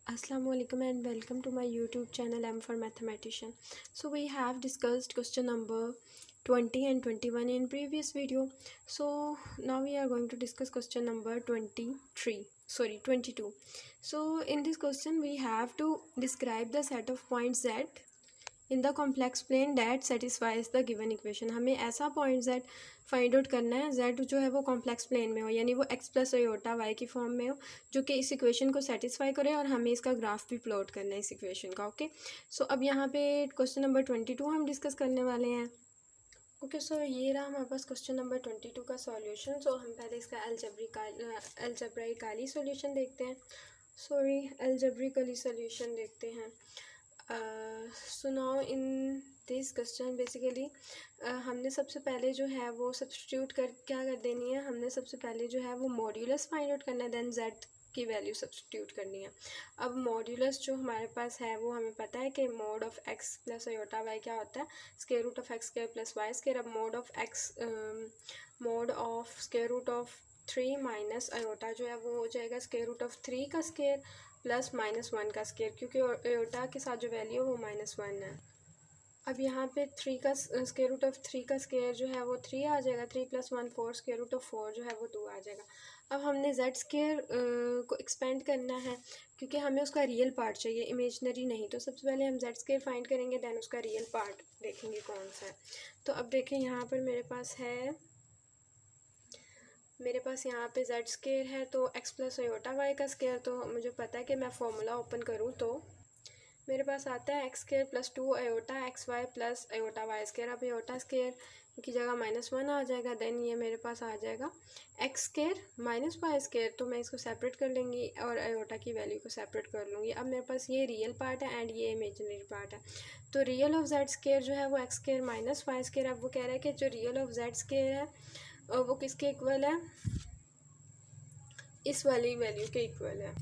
Assalamualaikum and welcome to my YouTube channel M for Mathematician. So we have discussed question number 20 and 21 in previous video. So now we are going to discuss question number 22. So in this question we have to describe the set of points Z in the complex plane that satisfies the given equation. हमें ऐसा point Z find out करना है, Z जो है वो complex plane में हो, यानी वो एक्स प्लस आयोटा वाई की फॉर्म में हो, जो कि इस इक्वेशन को सेटिस्फाई करे, और हमें इसका ग्राफ भी प्लॉट करना है इस इक्वेशन का। ओके, सो अब यहाँ पे क्वेश्चन नंबर 22 हम डिस्कस करने वाले हैं। ओके, सो ये रहा हमारे पास क्वेश्चन नंबर 22 का सॉल्यूशन। सो हम पहले इसका एल्जेब्रिकली सॉल्यूशन देखते हैं, एल्जेब्रिकली सॉल्यूशन देखते हैं। So now in this question basically हमने सबसे पहले जो है वो सब्स्टिट्यूट कर क्या कर देनी है, हमने सबसे पहले जो है वो मॉड्यूलस फाइंड आउट करना है, देन जेड की वैल्यू सब्स्टिट्यूट करनी है। अब मॉड्यूलस जो हमारे पास है वो हमें पता है कि mod of x plus iota y क्या होता है, square root of x square plus y square. अब mod of square root of 3 minus iota जो है वो हो जाएगा स्क्वायर रूट ऑफ 3 का स्क्वायर प्लस -1 का स्क्वायर, क्योंकि आयोटा के साथ जो वैल्यू है वो -1 है। अब यहाँ पे 3 का स्क्वायर रूट ऑफ 3 का स्क्वायर जो है वो 3 आ जाएगा, 3 + 1 4, स्क्वायर रूट ऑफ 4 जो है वो 2 आ जाएगा। अब हमने जेड स्क्वायर को एक्सपेंड करना है, क्योंकि हमें उसका रियल पार्ट चाहिए, इमेजनरी नहीं। तो सबसे पहले हम जेड स्क्वायर फाइंड करेंगे, देन उसका रियल पार्ट देखेंगे कौन सा है। तो अब देखें यहाँ पर मेरे पास यहाँ पे जेड स्क्वायर है, तो एक्स प्लस आयोटा वाई का स्क्वायर। तो मुझे पता है कि मैं फॉर्मूला ओपन करूँ तो मेरे पास आता है x square plus 2 iota x y plus iota y square. अब आयोटा स्क्वायर की जगह -1 आ जाएगा, देन ये मेरे पास आ जाएगा x square minus y square. तो मैं इसको सेपरेट कर लूँगी और आयोटा की वैल्यू को सेपरेट कर लूँगी। अब मेरे पास ये रियल पार्ट है एंड ये इमेजिनरी पार्ट है। तो रियल ऑफ जेड स्क्वायर जो है वो x square minus y square. अब वो कह रहा है कि जो रियल ऑफ जेड स्क्वायर है वो किसके इक्वल है, इस वाली वैल्यू के इक्वल है।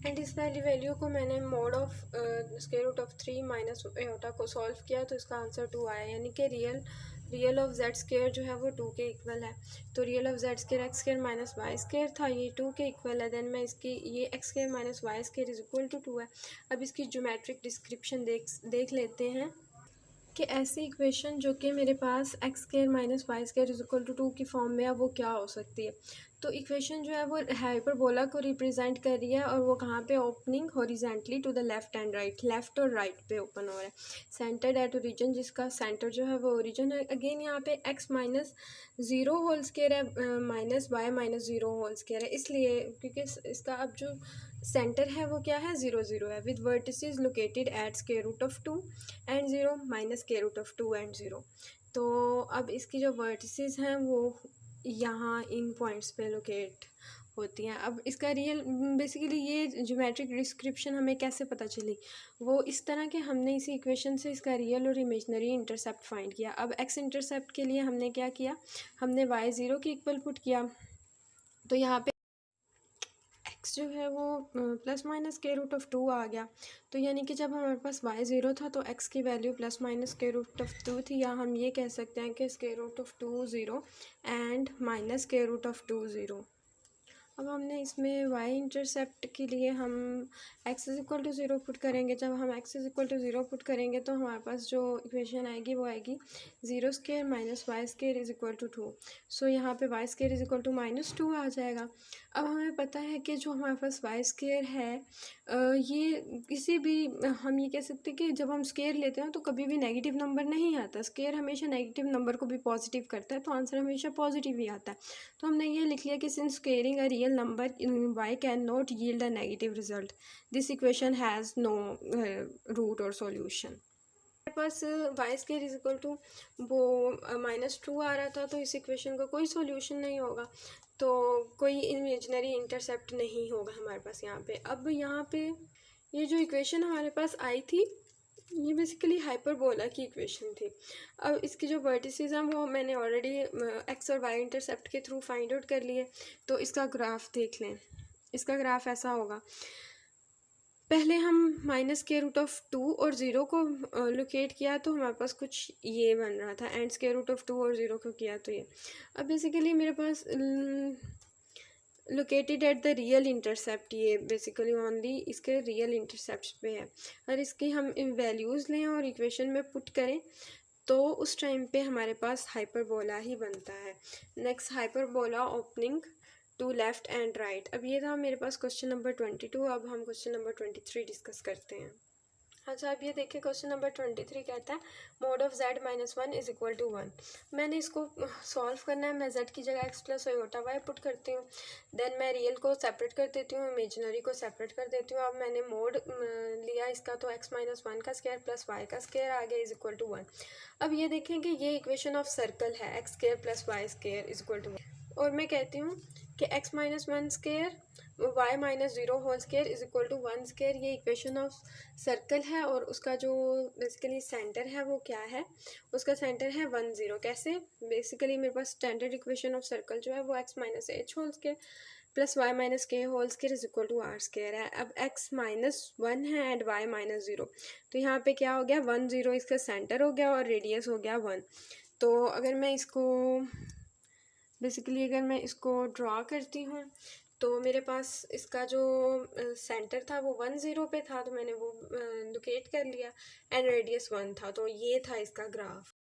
एंड इस वाली वैल्यू को मैंने mod of square root of 3 minus iota को सॉल्व किया, तो इसका आंसर 2 आया, यानी कि रियल ऑफ जेड स्क्वायर जो है वो 2 के इक्वल है। तो real of z square x square minus y square था, ये 2 के इक्वल है। देन मैं इसकी ये x square minus y square is equal to 2 है। अब इसकी ज्योमेट्रिक डिस्क्रिप्शन देख लेते हैं कि ऐसी इक्वेशन जो कि मेरे पास x square minus y square is equal to 2 की फॉर्म में है वो क्या हो सकती है। तो इक्वेशन जो है वो हाइपरबोला को रिप्रेजेंट कर रही है, और वो कहाँ पे opening horizontally to the left and right, left और राइट पे ओपन हो रहा है। सेंटर्ड एट ओरिजिन, जिसका सेंटर जो है वो ओरिजिन है। अगेन यहाँ पे x -0 होल स्क्वायर है माइनस वाई -0 होल स्क्वायर है, इसलिए क्योंकि इसका अब जो सेंटर है वो क्या है, 0 0 है, with vertices located at square root of 2 and 0 minus square root of 2 and 0। तो अब इसकी जो वर्टिसेस हैं वो यहाँ इन पॉइंट्स पे लोकेट होती हैं। अब इसका रियल बेसिकली ये ज्योमेट्रिक डिस्क्रिप्शन हमें कैसे पता चली, वो इस तरह के हमने इसी इक्वेशन से इसका रियल और इमेजनरी इंटरसेप्ट फाइंड किया। अब एक्स इंटरसेप्ट के लिए हमने क्या किया, हमने वाई 0 के इक्वल पुट किया, तो यहाँ पे एक्स जो है वो plus minus square root of 2 आ गया। तो यानी कि जब हमारे पास y 0 था तो x की value plus minus square root of 2 थी, या हम ये कह सकते हैं कि square root of 2 0 and minus square root of 2 0। अब हमने इसमें y इंटरसेप्ट के लिए हम x is equal to 0 put करेंगे। जब हम x is equal to 0 put करेंगे तो हमारे पास जो इक्वेशन आएगी वो आएगी 0 square minus y square is equal to 2। So यहाँ पे y square is equal to -2 आ जाएगा। अब हमें पता है कि जो हमारे पास y स्क्वायर है ये किसी भी हम ये कह सकते हैं कि जब हम स्क्वायर लेते हैं तो कभी भी नेगेटिव नंबर नहीं आता, स्क्वायर हमेशा नेगेटिव नंबर को भी पॉजिटिव करता है, तो आंसर हमेशा पॉजिटिव ही आता है। तो हमने ये लिख लिया कि since squaring a real number y can not yield a negative result, this equation has no root और सॉल्यूशन। मेरे पास y square is equal to वो -2 आ रहा था, तो इस इक्वेशन का कोई सॉल्यूशन नहीं होगा, तो कोई इमेजिनरी इंटरसेप्ट नहीं होगा हमारे पास यहाँ पे। अब यहाँ पे ये जो इक्वेशन हमारे पास आई थी ये बेसिकली हाइपरबोला की इक्वेशन थी। अब इसकी जो वर्टिसेस हैं वो मैंने ऑलरेडी एक्स और वाई इंटरसेप्ट के थ्रू फाइंड आउट कर लिए। तो इसका ग्राफ देख लें, इसका ग्राफ ऐसा होगा, पहले हम माइनस स्क्वायर रूट ऑफ 2 और 0 को लोकेट किया तो हमारे पास कुछ ये बन रहा था, एंड स्क्वायर रूट ऑफ 2 और 0 को किया तो ये। अब बेसिकली मेरे पास located at the real intercept, ये बेसिकली ओनली इसके रियल इंटरसेप्ट पे है। और इसकी हम वैल्यूज़ लें और इक्वेशन में पुट करें तो उस टाइम पे हमारे पास हाइपरबोला ही बनता है। Next, hyperbola opening to left and right. अब ये था मेरे पास क्वेश्चन नंबर 22। अब हम क्वेश्चन नंबर 23 डिस्कस करते हैं। अच्छा, अब ये देखिए क्वेश्चन नंबर 23 कहता है mod of z minus one is equal to one. मैंने इसको सॉल्व करना है। मैं z की जगह x plus iota y put करती हूँ। देन मैं रियल को सेपरेट कर देती हूँ, इमेजिनरी को सेपरेट कर देती हूँ। अब मैंने मोड लिया इसका, तो x माइनस वन का स्क्वायर प्लस y का स्क्वायर आ गया इज इक्वल टू वन। अब ये देखें कि ये इक्वेशन ऑफ सर्कल है, x square plus y square is equal to one. और मैं कहती हूँ कि x minus one square y minus zero whole square is equal to one square, ये इक्वेशन ऑफ सर्कल है। और उसका जो बेसिकली सेंटर है वो क्या है, उसका सेंटर है 1 0। कैसे, बेसिकली मेरे पास स्टैंडर्ड इक्वेशन ऑफ सर्कल जो है वो x minus h whole square plus y minus k whole square is equal to r square है। अब x माइनस वन है एंड y माइनस ज़ीरो, तो यहाँ पे क्या हो गया 1 0, इसका सेंटर हो गया और रेडियस हो गया 1। तो अगर मैं इसको बेसिकली अगर मैं इसको ड्रॉ करती हूँ तो मेरे पास इसका जो सेंटर था वो 1 0 पे था, तो मैंने वो लोकेट कर लिया एंड रेडियस 1 था, तो ये था इसका ग्राफ।